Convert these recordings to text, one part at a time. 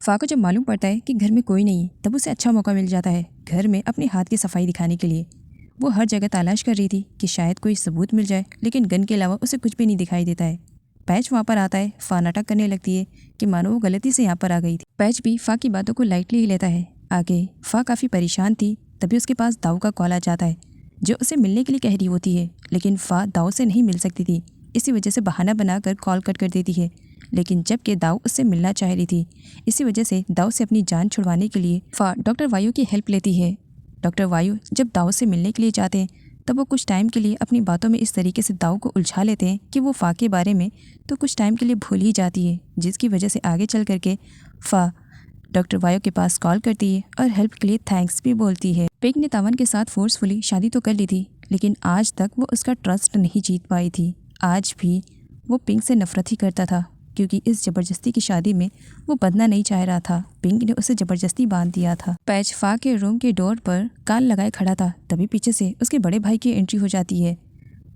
फा को जब मालूम पड़ता है कि घर में कोई नहीं है तब उसे अच्छा मौका मिल जाता है घर में अपने हाथ की सफाई दिखाने के लिए। वो हर जगह तलाश कर रही थी कि शायद कोई सबूत मिल जाए, लेकिन गन के अलावा उसे कुछ भी नहीं दिखाई देता है। पैच वहाँ पर आता है। फा नाटक करने लगती है कि मानो वो गलती से यहाँ पर आ गई थी। पैच भी फा की बातों को लाइटली ही लेता है। आगे फा काफ़ी परेशान थी, तभी उसके पास दाऊ का कॉल आ जाता है जो उसे मिलने के लिए कह रही होती है, लेकिन फा दाऊ से नहीं मिल सकती थी। इसी वजह से बहाना बनाकर कॉल कट कर देती है, लेकिन जबकि दाऊ उससे मिलना चाह रही थी। इसी वजह से दाऊ से अपनी जान छुड़वाने के लिए फा डॉक्टर वायु की हेल्प लेती है। डॉक्टर वायु जब दाऊ से मिलने के लिए जाते हैं तब वो कुछ टाइम के लिए अपनी बातों में इस तरीके से दाऊ को उलझा लेते हैं कि वो फा के बारे में तो कुछ टाइम के लिए भूल ही जाती है, जिसकी वजह से आगे चल करके फा डॉक्टर वायु के पास कॉल करती है और हेल्प के लिए थैंक्स भी बोलती है। पिंक ने तावन के साथ फोर्सफुली शादी तो कर ली थी, लेकिन आज तक वो उसका ट्रस्ट नहीं जीत पाई थी। आज भी वो पिंक से नफरत ही करता था, क्योंकि इस जबरदस्ती की शादी में वो बंधना नहीं चाह रहा था। पिंक ने उसे जबरदस्ती बांध दिया था। पैच फा के रूम के डोर पर कान लगाए खड़ा था, तभी पीछे से उसके बड़े भाई की एंट्री हो जाती है।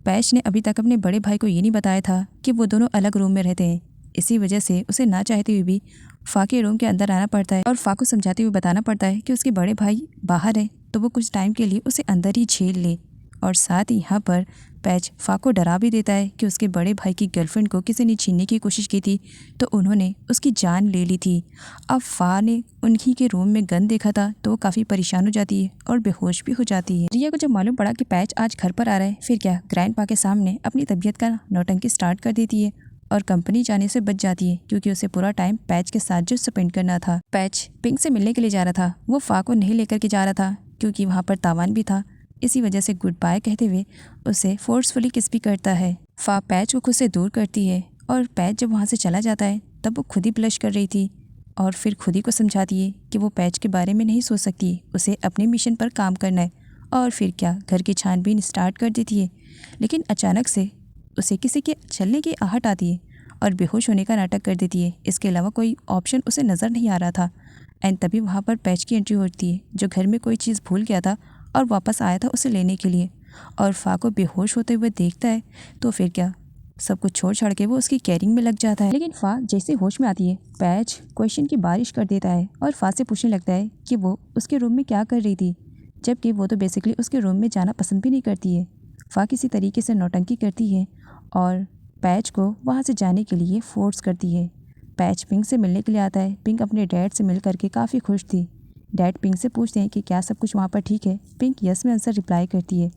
पैच ने अभी तक अपने बड़े भाई को ये नहीं बताया था कि वो दोनों अलग रूम में रहते हैं। इसी वजह से उसे ना चाहते हुए भी फा के रूम के अंदर आना पड़ता है और फा को समझाते हुए बताना पड़ता है कि उसके बड़े भाई बाहर है तो वो कुछ टाइम के लिए उसे अंदर ही झेल ले। और साथ ही यहाँ पर पैच फा को डरा भी देता है कि उसके बड़े भाई की गर्लफ्रेंड को किसी ने छीनने की कोशिश की थी तो उन्होंने उसकी जान ले ली थी। अब फा ने उन्हीं के रूम में गन देखा था तो वो काफ़ी परेशान हो जाती है और बेहोश भी हो जाती है। रिया को जब मालूम पड़ा कि पैच आज घर पर आ रहा है, फिर क्या ग्रैंडपा के सामने अपनी तबीयत का नौटंकी स्टार्ट कर देती है और कंपनी जाने से बच जाती है, क्योंकि उसे पूरा टाइम पैच के साथ जो स्पेंड करना था। पैच पिंक से मिलने के लिए जा रहा था, वो फा को नहीं लेकर के जा रहा था क्योंकि वहाँ पर तावान भी था। इसी वजह से गुड बाय कहते हुए उसे फोर्सफुली किस भी करता है। फा पैच को खुद से दूर करती है और पैच जब वहाँ से चला जाता है तब वो खुद ही ब्लश कर रही थी और फिर खुद ही को समझाती है कि वो पैच के बारे में नहीं सोच सकती, उसे अपने मिशन पर काम करना है। और फिर क्या घर की छानबीन स्टार्ट कर देती है, लेकिन अचानक से उसे किसी के चलने की आहट आती है और बेहोश होने का नाटक कर देती है। इसके अलावा कोई ऑप्शन उसे नज़र नहीं आ रहा था। एंड तभी वहाँ पर पैच की एंट्री होती है जो घर में कोई चीज़ भूल गया था और वापस आया था उसे लेने के लिए। और फा को बेहोश होते हुए देखता है तो फिर क्या सब कुछ छोड़ छाड़ के वो उसकी कैरिंग में लग जाता है। लेकिन फा जैसे होश में आती है पैच क्वेश्चन की बारिश कर देता है और फा से पूछने लगता है कि वो उसके रूम में क्या कर रही थी, जबकि वो तो बेसिकली उसके रूम में जाना पसंद भी नहीं करती है। फा किसी तरीके से नौटंकी करती है और पैच को वहाँ से जाने के लिए फोर्स करती है। पैच पिंक से मिलने के लिए आता है। पिंक अपने डैड से मिल करके काफ़ी खुश थी। डैड पिंक से पूछते हैं कि क्या सब कुछ वहाँ पर ठीक है। पिंक यस में आंसर रिप्लाई करती है।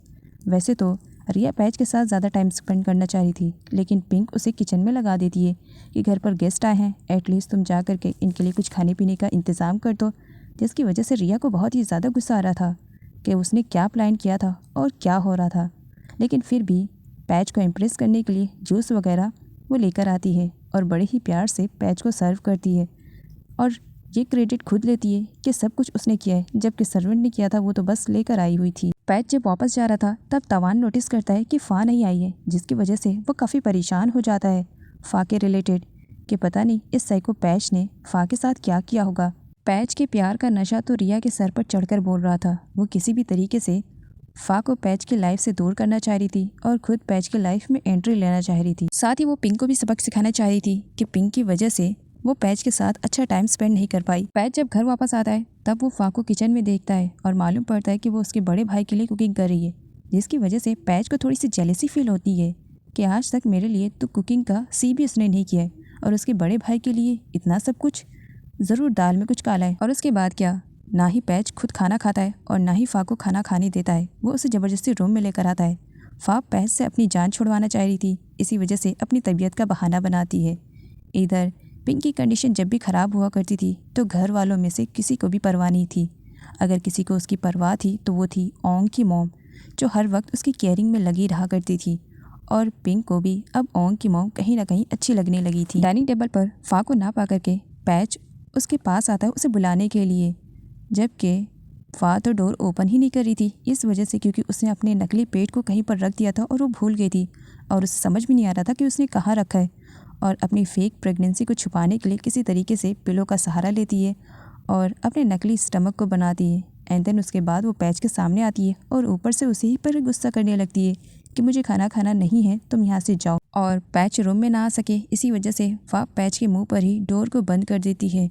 वैसे तो रिया पैच के साथ ज़्यादा टाइम स्पेंड करना चाह रही थी, लेकिन पिंक उसे किचन में लगा देती है कि घर पर गेस्ट आए हैं, एटलीस्ट तुम जा करके इनके लिए कुछ खाने पीने का इंतज़ाम कर दो। जिसकी वजह से रिया को बहुत ही ज़्यादा गुस्सा आ रहा था कि उसने क्या प्लान किया था और क्या हो रहा था। लेकिन फिर भी पैच को इम्प्रेस करने के लिए जूस वगैरह वो लेकर आती है और बड़े ही प्यार से पैच को सर्व करती है और ये क्रेडिट खुद लेती है कि सब कुछ उसने किया है, जबकि सर्वेंट ने किया था वो तो बस लेकर आई हुई थी। पैच जब वापस जा रहा था तब तवान नोटिस करता है कि फा नहीं आई है, जिसकी वजह से वो काफ़ी परेशान हो जाता है फा के रिलेटेड कि पता नहीं इस साइको पैच ने फा के साथ क्या किया होगा। पैच के प्यार का नशा तो रिया के सर पर चढ़कर बोल रहा था। वो किसी भी तरीके से फा को पैच की लाइफ से दूर करना चाह रही थी और खुद पैच की लाइफ में एंट्री लेना चाह रही थी। साथ ही वो पिंक को भी सबक सिखाना चाह रही थी कि पिंक की वजह से वो पैच के साथ अच्छा टाइम स्पेंड नहीं कर पाई। पैच जब घर वापस आता है तब वो फा को किचन में देखता है और मालूम पड़ता है कि वो उसके बड़े भाई के लिए कुकिंग कर रही है, जिसकी वजह से पैच को थोड़ी सी जेलसी फील होती है कि आज तक मेरे लिए तो कुकिंग का सी भी उसने नहीं किया है और उसके बड़े भाई के लिए इतना सब कुछ, ज़रूर दाल में कुछ काला है। और उसके बाद क्या, ना ही पैच खुद खाना खाता है और ना ही फा को खाना खाने देता है, वो उसे ज़बरदस्ती रूम में लेकर आता है। फा पैच से अपनी जान छुड़वाना चाह रही थी, इसी वजह से अपनी तबीयत का बहाना बनाती है। इधर पिंक की कंडीशन जब भी ख़राब हुआ करती थी तो घर वालों में से किसी को भी परवाह नहीं थी। अगर किसी को उसकी परवाह थी तो वो थी ओंग की मॉम, जो हर वक्त उसकी केयरिंग में लगी रहा करती थी। और पिंक को भी अब ओंग की मॉम कहीं ना कहीं अच्छी लगने लगी थी। डाइनिंग टेबल पर फा को ना पा करके पैच उसके पास आता है उसे बुलाने के लिए, जबकि फा तो डोर ओपन ही नहीं कर रही थी, इस वजह से क्योंकि उसने अपने नकली पेट को कहीं पर रख दिया था और वो भूल गई थी और उसे समझ भी नहीं आ रहा था कि उसने कहाँ रखा है। और अपनी फेक प्रेगनेंसी को छुपाने के लिए किसी तरीके से पिलो का सहारा लेती है और अपने नकली स्टमक को बनाती है। एंड देन उसके बाद वो पैच के सामने आती है और ऊपर से उसे ही पर गुस्सा करने लगती है कि मुझे खाना खाना नहीं है, तुम यहाँ से जाओ। और पैच रूम में ना आ सके, इसी वजह से फा पैच के मुंह पर ही डोर को बंद कर देती है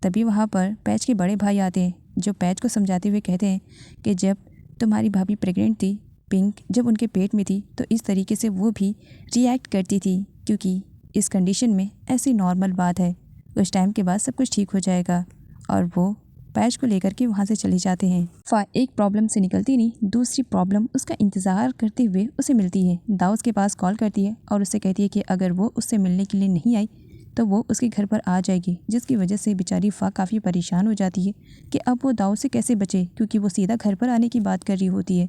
तभी वहाँ पर पैच के बड़े भाई आते हैं, जो पैच को समझाते हुए कहते हैं कि जब तुम्हारी भाभी प्रेग्नेंट थी, पिंक जब उनके पेट में थी, तो इस तरीके से वो भी रिएक्ट करती थी, क्योंकि इस कंडीशन में ऐसी नॉर्मल बात है, कुछ टाइम के बाद सब कुछ ठीक हो जाएगा। और वो पैच को लेकर के वहाँ से चले जाते हैं। फा एक प्रॉब्लम से निकलती नहीं, दूसरी प्रॉब्लम उसका इंतज़ार करते हुए उसे मिलती है। दाऊ उसके पास कॉल करती है और उससे कहती है कि अगर वो उससे मिलने के लिए नहीं आई तो वो उसके घर पर आ जाएगी, जिसकी वजह से बेचारी फ़ा काफ़ी परेशान हो जाती है कि अब वो दाऊ से कैसे बचे, क्योंकि वो सीधा घर पर आने की बात कर रही होती है।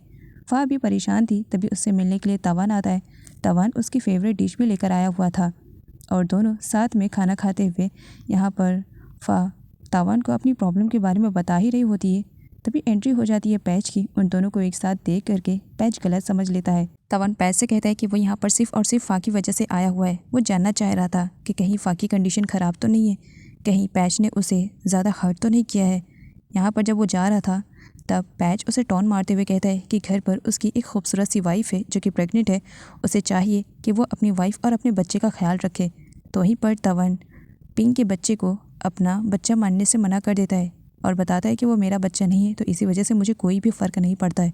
फ़ा भी परेशान थी, तभी उससे मिलने के लिए तवान आता है। तवान उसकी फेवरेट डिश भी लेकर आया हुआ था और दोनों साथ में खाना खाते हुए यहाँ पर फ़ा तवान को अपनी प्रॉब्लम के बारे में बता ही रही होती है। तभी एंट्री हो जाती है पैच की। उन दोनों को एक साथ देख करके पैच गलत समझ लेता है। तवान पैच से कहता है कि वो यहाँ पर सिर्फ और सिर्फ फ़ा की वजह से आया हुआ है। वो जानना चाह रहा था कि कहीं फ़ा की कंडीशन ख़राब तो नहीं है, कहीं पैच ने उसे ज़्यादा हर्ट तो नहीं किया है। यहाँ पर जब वो जा रहा था तब पैच उसे टॉन मारते हुए कहता है कि घर पर उसकी एक खूबसूरत सी वाइफ है जो कि प्रेग्नेंट है, उसे चाहिए कि वो अपनी वाइफ और अपने बच्चे का ख्याल रखे। तो वहीं पर तवान पिंक के बच्चे को अपना बच्चा मानने से मना कर देता है और बताता है कि वो मेरा बच्चा नहीं है, तो इसी वजह से मुझे कोई भी फ़र्क नहीं पड़ता है,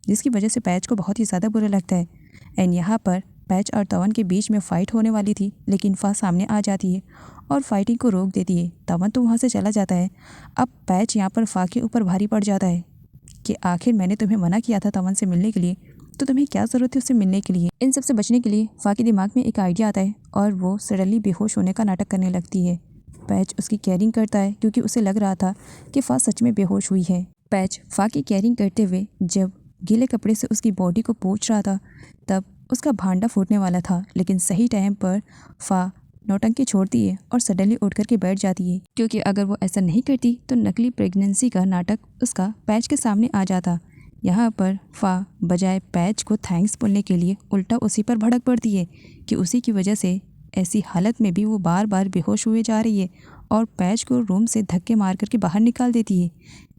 जिसकी वजह से पैच को बहुत ही ज़्यादा बुरा लगता है। एंड यहाँ पर पैच और तवान के बीच में फ़ाइट होने वाली थी, लेकिन फ़ा सामने आ जाती है और फाइटिंग को रोक देती है। तवान तो वहाँ से चला जाता है। अब पैच यहाँ पर फ़ा के ऊपर भारी पड़ जाता है कि आखिर मैंने तुम्हें मना किया था तवान से मिलने के लिए, तो तुम्हें क्या ज़रूरत है उससे मिलने के लिए। इन सब से बचने के लिए फ़ा के दिमाग में एक आइडिया आता है और वो सडनली बेहोश होने का नाटक करने लगती है। पैच उसकी केयरिंग करता है क्योंकि उसे लग रहा था कि फ़ा सच में बेहोश हुई है। पैच फ़ा की केयरिंग करते हुए जब गीले कपड़े से उसकी बॉडी को पोंछ रहा था तब उसका भांडा फूटने वाला था, लेकिन सही टाइम पर फ़ा नौटंकी छोड़ती है और सडनली उठ करके बैठ जाती है, क्योंकि अगर वो ऐसा नहीं करती तो नकली प्रेगनेंसी का नाटक उसका पैच के सामने आ जाता। यहाँ पर फ़ा बजाय पैच को थैंक्स बोलने के लिए उल्टा उसी पर भड़क पड़ती है कि उसी की वजह से ऐसी हालत में भी वो बार बार बेहोश हुए जा रही है और पैच को रूम से धक्के मार करके बाहर निकाल देती है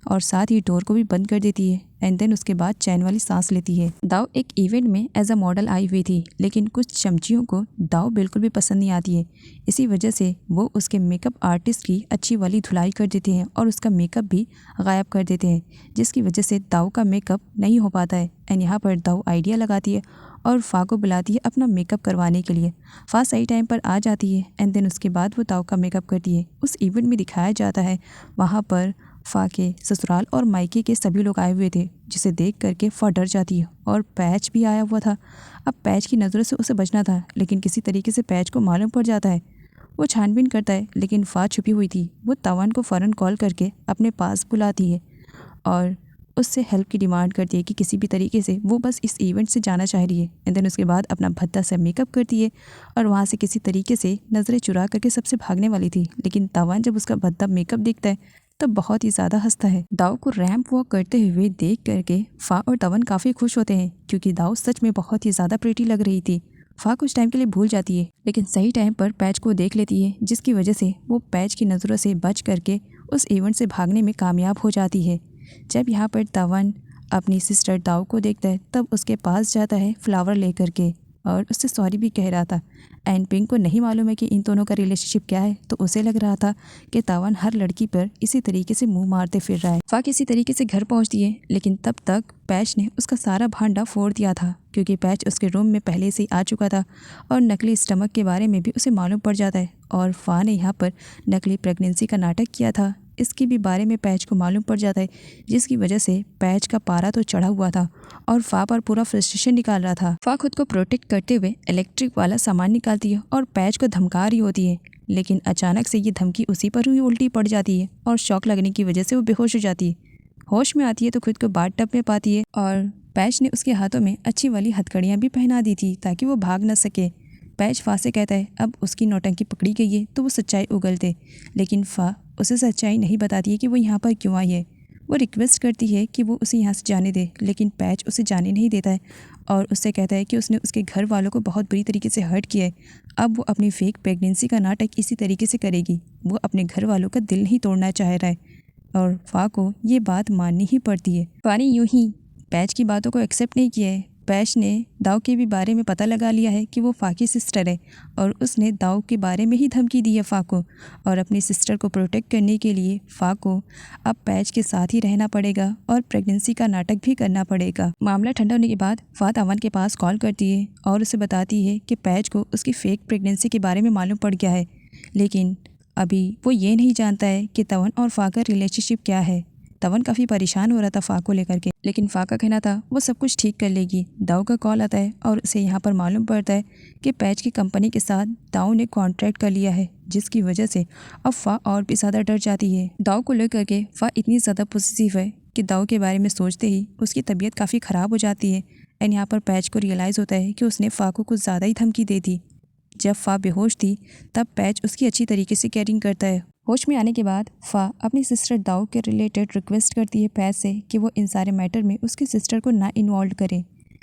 और साथ ही डोर को भी बंद कर देती है। एंड देन उसके बाद चैन वाली सांस लेती है। दाऊ एक इवेंट में एज अ मॉडल आई हुई थी, लेकिन कुछ चमचियों को दाऊ बिल्कुल भी पसंद नहीं आती है। इसी वजह से वो उसके मेकअप आर्टिस्ट की अच्छी वाली धुलाई कर देते हैं और उसका मेकअप भी गायब कर देते हैं, जिसकी वजह से दाऊ का मेकअप नहीं हो पाता है। एंड यहाँ पर दाऊ आइडिया लगाती है और फ़ा को बुलाती है अपना मेकअप करवाने के लिए। फ़ा सही टाइम पर आ जाती है एंड देन उसके बाद वो दाऊ का मेकअप करती है। उस इवेंट में दिखाया जाता है वहाँ पर फ़ा के ससुराल और मायके के सभी लोग आए हुए थे, जिसे देख करके फ़ा डर जाती है और पैच भी आया हुआ था। अब पैच की नज़रों से उसे बचना था, लेकिन किसी तरीके से पैच को मालूम पड़ जाता है। वो छानबीन करता है, लेकिन फ़ा छुपी हुई थी। वो तवान को फ़ौरन कॉल करके अपने पास बुलाती है और उससे हेल्प की डिमांड करती है कि किसी भी तरीके से वो बस इस इवेंट से जाना चाह रही है। एंड देन उसके बाद अपना भद्दा सा मेकअप करती है और वहाँ से किसी तरीके से नज़रें चुरा करके सबसे भागने वाली थी, लेकिन तवान जब उसका भद्दा मेकअप देखता है तो बहुत ही ज़्यादा हंसता है। दाऊ को रैंप वॉक करते हुए देख करके फ़ा और तवान काफ़ी खुश होते हैं, क्योंकि दाऊ सच में बहुत ही ज़्यादा प्रेटी लग रही थी। फ़ा कुछ टाइम के लिए भूल जाती है, लेकिन सही टाइम पर पैच को देख लेती है, जिसकी वजह से वो पैच की नज़रों से बच करके उस इवेंट से भागने में कामयाब हो जाती है। जब यहाँ पर तवान अपनी सिस्टर दाऊ को देखता है तब उसके पास जाता है फ्लावर लेकर के और उससे सॉरी भी कह रहा था। एंड पिंक को नहीं मालूम है कि इन दोनों का रिलेशनशिप क्या है, तो उसे लग रहा था कि तवान हर लड़की पर इसी तरीके से मुंह मारते फिर रहा है। फ़ा किसी तरीके से घर पहुंचती है, लेकिन तब तक पैच ने उसका सारा भांडा फोड़ दिया था, क्योंकि पैच उसके रूम में पहले से ही आ चुका था और नकली स्टमक के बारे में भी उसे मालूम पड़ जाता है। और फ़ा ने यहाँ पर नकली प्रेगनेंसी का नाटक किया था, इसकी भी बारे में पैच को मालूम पड़ जाता है, जिसकी वजह से पैच का पारा तो चढ़ा हुआ था और फ़ा पर पूरा फ्रस्ट्रेशन निकाल रहा था। फ़ा खुद को प्रोटेक्ट करते हुए इलेक्ट्रिक वाला सामान निकालती है और पैच को धमका रही होती है, लेकिन अचानक से ये धमकी उसी पर ही उल्टी पड़ जाती है और शॉक लगने की वजह से वो बेहोश हो जाती है। होश में आती है तो खुद को बाथटब में पाती है और पैच ने उसके हाथों में अच्छी वाली हथकड़ियाँ भी पहना दी थी ताकि वो भाग न सके। पैच फ़ा से कहता है अब उसकी नौटंकी पकड़ी गई है तो वो सच्चाई उगल दे, लेकिन फ़ा उसे सच्चाई नहीं बताती है कि वो यहाँ पर क्यों आई है। वो रिक्वेस्ट करती है कि वो उसे यहाँ से जाने दे, लेकिन पैच उसे जाने नहीं देता है और उससे कहता है कि उसने उसके घर वालों को बहुत बुरी तरीके से हर्ट किया है। अब वो अपनी फेक प्रेगनेंसी का नाटक इसी तरीके से करेगी। वो अपने घर वालों का दिल नहीं तोड़ना चाह रहा है और फ़ा को ये बात माननी ही पड़ती है। फ़ा ने यूँ ही पैच की बातों को एक्सेप्ट नहीं किया है। पैश ने दाऊ के भी बारे में पता लगा लिया है कि वो फ़ा की सिस्टर है और उसने दाऊ के बारे में ही धमकी दी है फ़ा को। और अपनी सिस्टर को प्रोटेक्ट करने के लिए फ़ा को अब पैच के साथ ही रहना पड़ेगा और प्रेगनेंसी का नाटक भी करना पड़ेगा। मामला ठंडा होने के बाद फ़ा तवन के पास कॉल करती है और उसे बताती है कि पैच को उसकी फ़ेक प्रेगनेंसी के बारे में मालूम पड़ गया है, लेकिन अभी वो ये नहीं जानता है कि तवन और फ़ा का रिलेशनशिप क्या है। तवन काफ़ी परेशान हो रहा था फ़ा को लेकर के, लेकिन फ़ा का कहना था वो सब कुछ ठीक कर लेगी। दाऊ का कॉल आता है और उसे यहाँ पर मालूम पड़ता है कि पैच की कंपनी के साथ दाऊ ने कॉन्ट्रैक्ट कर लिया है, जिसकी वजह से अब फ़ा और भी ज़्यादा डर जाती है। दाऊ को लेकर के फ़ा इतनी ज़्यादा पॉजिटिव है कि दाऊ के बारे में सोचते ही उसकी तबीयत काफ़ी ख़राब हो जाती है। एंड यहाँ पर पैच को रियलाइज़ होता है कि उसने फ़ा को कुछ ज़्यादा ही धमकी दे दी। जब फ़ा बेहोश थी तब पैच उसकी अच्छी तरीके से केयरिंग करता है। होश में आने के बाद फ़ा अपनी सिस्टर दाऊ के रिलेटेड रिक्वेस्ट करती है पैच से कि वो इन सारे मैटर में उसकी सिस्टर को ना इन्वॉल्व करे,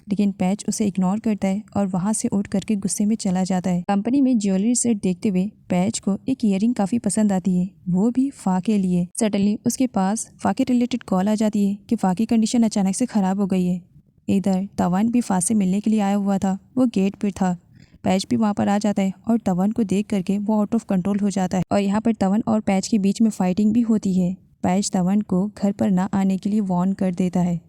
लेकिन पैच उसे इग्नोर करता है और वहाँ से उठ करके गुस्से में चला जाता है। कंपनी में ज्वेलरी सेट देखते हुए पैच को एक ईयरिंग काफ़ी पसंद आती है, वो भी फ़ा के लिए। सडनली उसके पास फ़ा के रिलेटेड कॉल आ जाती है कि फ़ा की कंडीशन अचानक से ख़राब हो गई है। इधर तवन भी फ़ा से मिलने के लिए आया हुआ था, वो गेट पर था। पैच भी वहाँ पर आ जाता है और तवन को देख करके वो आउट ऑफ कंट्रोल हो जाता है और यहाँ पर तवन और पैच के बीच में फाइटिंग भी होती है। पैच तवन को घर पर ना आने के लिए वार्न कर देता है।